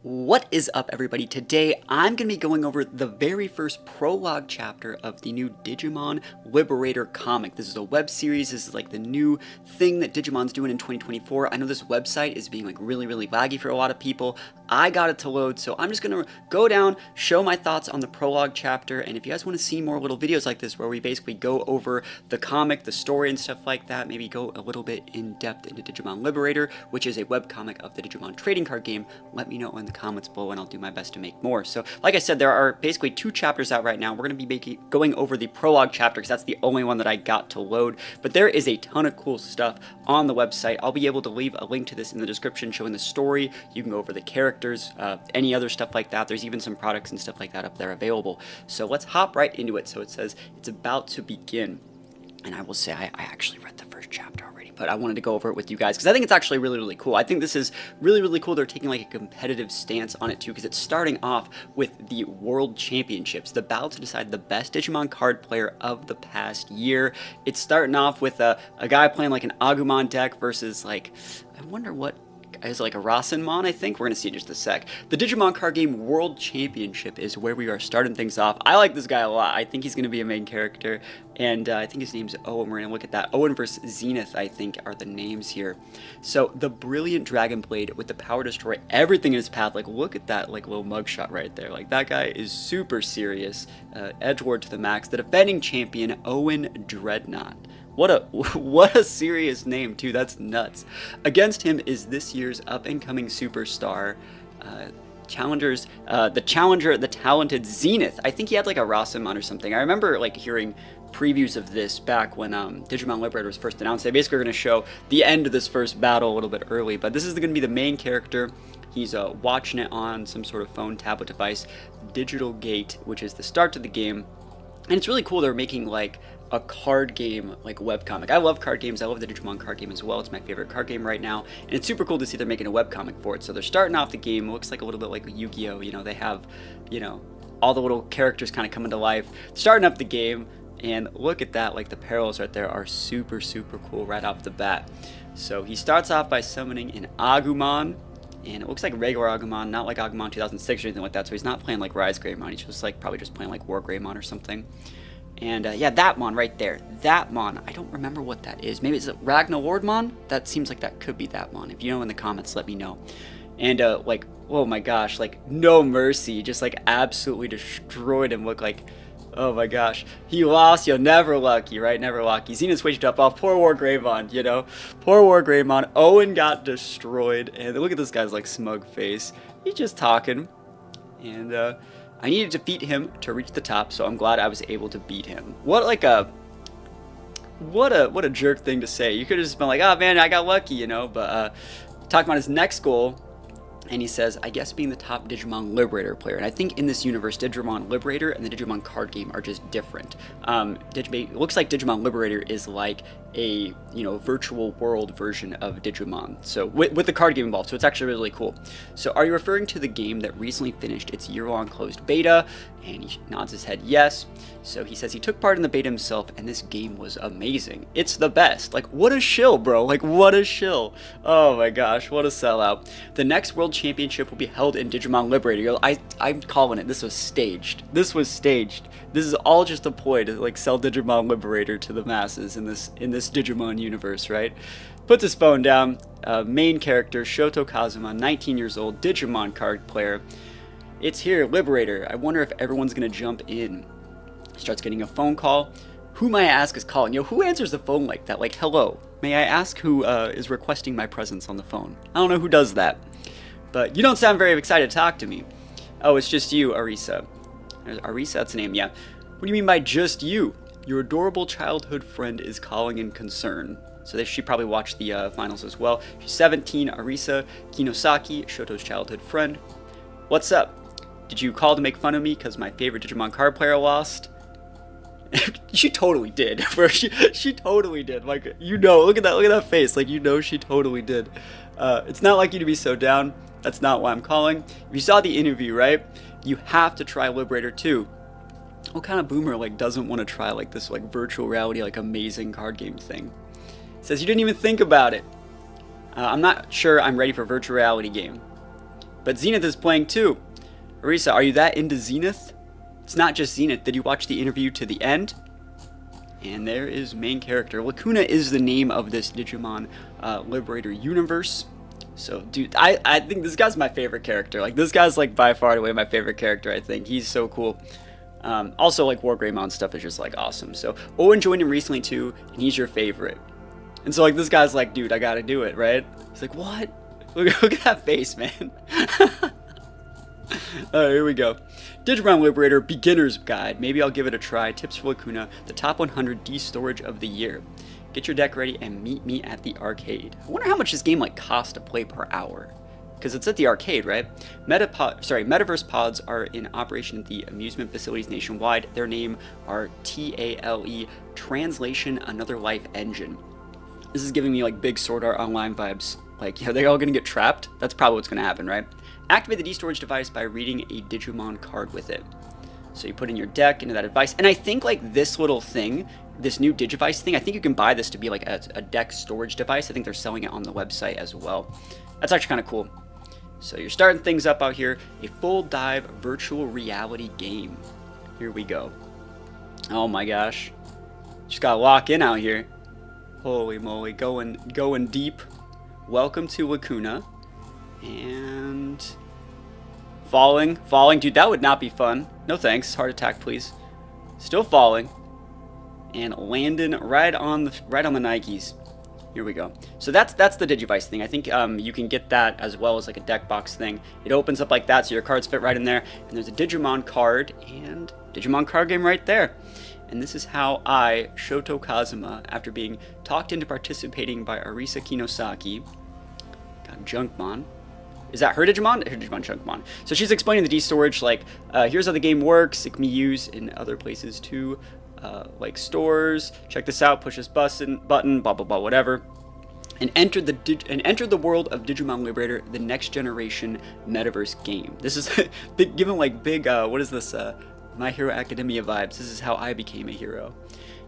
What is up, everybody? Today I'm going to be going over the very first prologue chapter of the new Digimon Liberator comic. This is a web series. This is like the new thing that Digimon's doing in 2024. I know this website is being like really laggy for a lot of people. I got it to load, so I'm just going to go down, show my thoughts on the prologue chapter, and if you guys want to see more little videos like this where we basically go over the comic, the story, and stuff like that, maybe go a little bit in depth into Digimon Liberator, which is a webcomic of the Digimon trading card game, let me know in the comments below and I'll do my best to make more. So like I said, there are basically 2 chapters out right now. We're going to be going over the prologue chapter because that's the only one that I got to load, but there is a ton of cool stuff on the website. I'll be able to leave a link to this in the description showing the story. You can go over the characters, any other stuff like that. There's even some products and stuff like that up there available. So let's hop right into it. So it says it's about to begin. And I will say, I actually read the first chapter already, but I wanted to go over it with you guys because I think it's actually really cool. I think this is really cool. They're taking like a competitive stance on it too, because it's starting off with the World Championships, the battle to decide the best Digimon card player of the past year. It's starting off with a guy playing like an Agumon deck versus like, I wonder what is like a Rasenmon, I think. We're going to see in just a sec. The Digimon card game World Championship is where we are starting things off. I like this guy a lot. I think he's going to be a main character, and I think his name's Owen. We're going to look at that. Owen versus Zenith, I think, are the names here. So, the brilliant Dragon Blade with the power to destroy everything in his path. Like, look at that like little mugshot right there. Like, that guy is super serious. Edgelord to the max. The defending champion, Owen Dreadnought. What a serious name too. That's nuts. Against him is this year's up-and-coming superstar, the talented Zenith. I think he had like a Rasenmon or something. I remember like hearing previews of this back when Digimon Liberator was first announced. They basically are going to show the end of this first battle a little bit early, but this is going to be the main character. He's watching it on some sort of phone, tablet device, Digital Gate, which is the start of the game. And it's really cool. They're making like a card game like webcomic. I love card games. I love the Digimon card game as well. It's my favorite card game right now. And it's super cool to see they're making a webcomic for it. So they're starting off the game. It looks like a little bit like Yu-Gi-Oh! You know, they have, you know, all the little characters kind of coming to life. Starting up the game. And look at that. Like the parallels right there are super cool right off the bat. So he starts off by summoning an Agumon. And it looks like regular Agumon, not like Agumon 2006 or anything like that. So he's not playing like Rise Greymon. He's just like probably just playing like War Greymon or something. And yeah, that Mon right there. That Mon. I don't remember what that is. Maybe it's a Ragnar Lordmon? That seems like that could be that Mon. If you know in the comments, let me know. And like, oh my gosh, like no mercy. Just like absolutely destroyed him. Look like, oh my gosh. He lost, you're never lucky, right? Never lucky. Zenith switched up off. Poor War Greymon, you know? Poor War Greymon. Owen got destroyed. And look at this guy's like smug face. He's just talking. And I needed to defeat him to reach the top, so I'm glad I was able to beat him. What a jerk thing to say. You could have just been like, oh man, I got lucky, you know? But talking about his next goal, and he says, I guess being the top Digimon Liberator player. And I think in this universe, Digimon Liberator and the Digimon card game are just different. It looks like Digimon Liberator is like a, you know, virtual world version of Digimon. So with the card game involved. So it's actually really cool. So are you referring to the game that recently finished its year-long closed beta? And he nods his head yes. So he says he took part in the beta himself, and this game was amazing. It's the best. Like, what a shill, bro. Like, what a shill. Oh my gosh, what a sellout. The next World Championship will be held in Digimon Liberator. I'm calling it. This was staged. This was staged. This is all just a ploy to like sell Digimon Liberator to the masses in this Digimon universe, right? Puts his phone down. Main character Shoto Kazuma, 19 years old, Digimon card player. It's here, Liberator. I wonder if everyone's gonna jump in. Starts getting a phone call. Who may I ask is calling? Yo, who answers the phone like that? Like, hello. May I ask who is requesting my presence on the phone? I don't know who does that. But you don't sound very excited to talk to me. Oh, it's just you, Arisa. Arisa, that's the name, yeah. What do you mean by just you? Your adorable childhood friend is calling in concern. So she probably watched the finals as well. She's 17, Arisa Kinosaki, Shoto's childhood friend. What's up? Did you call to make fun of me because my favorite Digimon card player lost? She totally did. She totally did. Like, you know, look at that face. Like, you know she totally did. It's not like you to be so down. That's not why I'm calling. If you saw the interview, right? You have to try Liberator 2. What kind of boomer like doesn't want to try like this like virtual reality like amazing card game thing? Says you didn't even think about it. I'm not sure I'm ready for virtual reality game. But Zenith is playing too. Arisa, are you that into Zenith? It's not just Zenith. Did you watch the interview to the end? And there is main character. Lacuna is the name of this Digimon Liberator universe. So, dude, I think this guy's my favorite character. Like, this guy's, like, by far and away my favorite character, I think. He's so cool. Also, like, War Greymon stuff is just, like, awesome. So, Owen joined him recently, too, and he's your favorite. And so, like, this guy's like, dude, I gotta do it, right? He's like, what? Look at that face, man. Alright, here we go. Digimon Liberator Beginner's Guide. Maybe I'll give it a try. Tips for Lacuna. The top 100 D-storage of the year. Get your deck ready and meet me at the arcade. I wonder how much this game, like, costs to play per hour. Because it's at the arcade, right? Metaverse pods are in operation at the amusement facilities nationwide. Their name are TALE, Translation Another Life Engine. This is giving me, like, big Sword Art Online vibes. Like, you know, they're all gonna get trapped? That's probably what's gonna happen, right? Activate the D-storage device by reading a Digimon card with it. So you put in your deck into that device. And I think, like, this little thing, this new Digivice thing, I think you can buy this to be, like, a deck storage device. I think they're selling it on the website as well. That's actually kind of cool. So you're starting things up out here. A full dive virtual reality game. Here we go. Oh my gosh. Just gotta lock in out here. Holy moly, going deep. Welcome to Lacuna. And falling, dude, that would not be fun. No thanks. Heart attack, please. Still falling, and landing right on the Nikes. Here we go. So that's the Digivice thing. I think you can get that as well as like a deck box thing. It opens up like that, so your cards fit right in there. And there's a Digimon card and Digimon card game right there. And this is how I, Shoto Kazuma, after being talked into participating by Arisa Kinosaki, got Junkmon. Is that her Digimon? Her Digimon Junkmon. So she's explaining the D-storage, like, here's how the game works. It can be used in other places too, like stores. Check this out. Push this button, blah, blah, blah, whatever. And enter the world of Digimon Liberator, the next generation metaverse game. This is given like big, what is this, My Hero Academia vibes. This is how I became a hero.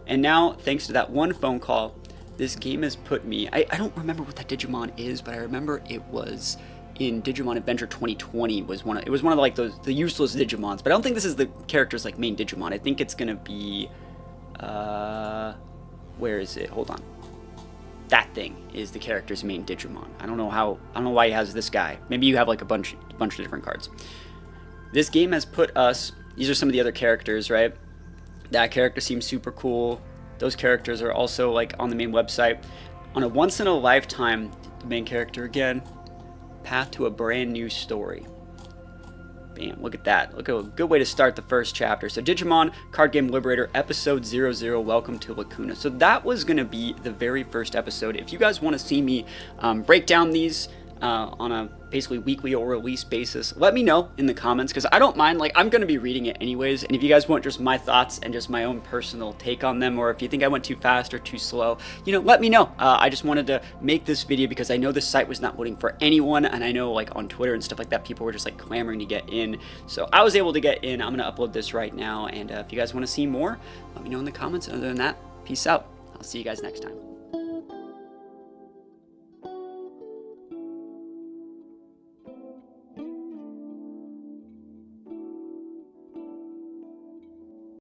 And now, thanks to that one phone call, this game has put me, I don't remember what that Digimon is, but I remember it was in Digimon Adventure 2020 it was one of like the useless Digimons, but I don't think this is the character's like main Digimon. I think it's gonna be where is it? Hold on. That thing is the character's main Digimon. I don't know why he has this guy. Maybe you have like a bunch of different cards. This game has put us, these are some of the other characters, right? That character seems super cool. Those characters are also like on the main website. On a once in a lifetime, the main character again, path to a brand new story. Bam, look at that. Look at a good way to start the first chapter. So Digimon Card Game Liberator episode 00, welcome to Lacuna. So that was going to be the very first episode. If you guys want to see me break down these on a basically weekly or release basis, let me know in the comments, because I don't mind. Like, I'm going to be reading it anyways, and if you guys want just my thoughts and just my own personal take on them, or if you think I went too fast or too slow, you know, let me know. I just wanted to make this video because I know this site was not loading for anyone, and I know like on Twitter and stuff like that, people were just like clamoring to get in, so I was able to get in. I'm going to upload this right now, and if you guys want to see more, let me know in the comments. And other than that, peace out. I'll see you guys next time.